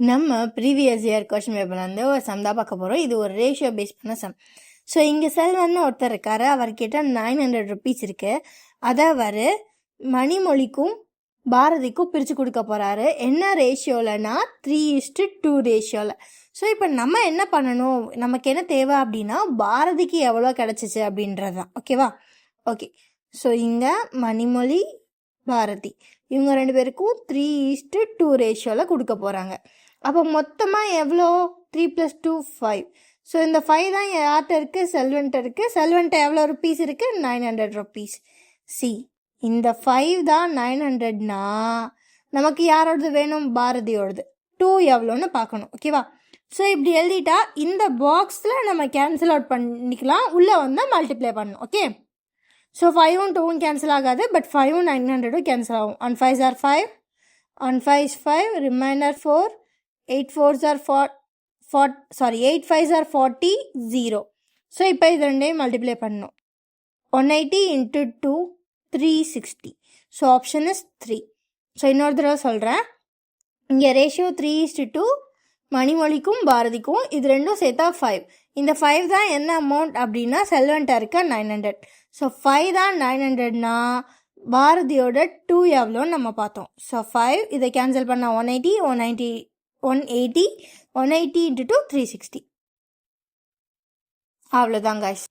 நம்ம previous year question பேப்பர்லேருந்து ஒரு some தான் பார்க்க போகிறோம். இது ஒரு ரேஷியோ பேஸ் பண்ண சம். ஸோ இங்கே செல்வன்னு ஒருத்தர் இருக்காரு, அவர்கிட்ட 900 ருபீஸ் இருக்கு. அதை அவர் மணிமொழிக்கும் பாரதிக்கும் பிரித்து கொடுக்க போகிறாரு. என்ன ரேஷியோலனா 3:2 ரேஷியோவில். ஸோ இப்போ நம்ம என்ன பண்ணணும், நமக்கு என்ன தேவை அப்படின்னா பாரதிக்கு எவ்வளோ கிடச்சிச்சு அப்படின்றது தான். ஓகேவா? ஓகே. ஸோ இங்கே மணிமொழி பாரதி இவங்க 2 பேருக்கும் 3:2 ரேஷியோவில் கொடுக்க போகிறாங்க. அப்போ மொத்தமாக எவ்வளோ? 3 + 2 5. ஸோ இந்த 5 தான் யார்கிட்ட இருக்குது? செல்வன்ட்ட இருக்குது. செல்வன்ட்ட எவ்வளோ ருபீஸ் இருக்குது? 900 ருபீஸ். சி, இந்த 5 தான் 900னா நமக்கு யாரோடது வேணும்? பாரதியோடது. 2 எவ்வளோன்னு பார்க்கணும். ஓகேவா? ஸோ இப்படி எழுதிட்டா இந்த பாக்ஸில் நம்ம கேன்சல் அவுட் பண்ணிக்கலாம், உள்ளே வந்தால் மல்டிப்ளை பண்ணணும். ஓகே. ஸோ 5ம் 2ம் கேன்சல் ஆகாது, பட் 5ம் 900ம் கேன்சல் ஆகும். on 5s are 5, on 5s 5, remainder 4, 8 4s are 8 5s are 40, 0. So இப்போ இது ரெண்டையும் மல்டிப்ளை பண்ணணும். 180 × 2, 360. So option is 3. ஸோ இன்னொரு தடவை சொல்கிறேன். இங்கே ரேஷியோ 3:2, மணிமொழிக்கும் பாரதிக்கும் இது ரெண்டும் சேர்த்தா 5. இந்த 5 தான் என்ன அமௌண்ட் அப்படின்னா செல்வன்ட்ட இருக்க 900. ஸோ 5 தான் 900னா பாரதியோட 2 எவ்வளோன்னு நம்ம பார்த்தோம். ஸோ 5 இதை கேன்சல் பண்ணால் 180 × 2 360. அவ்வளோதான் guys.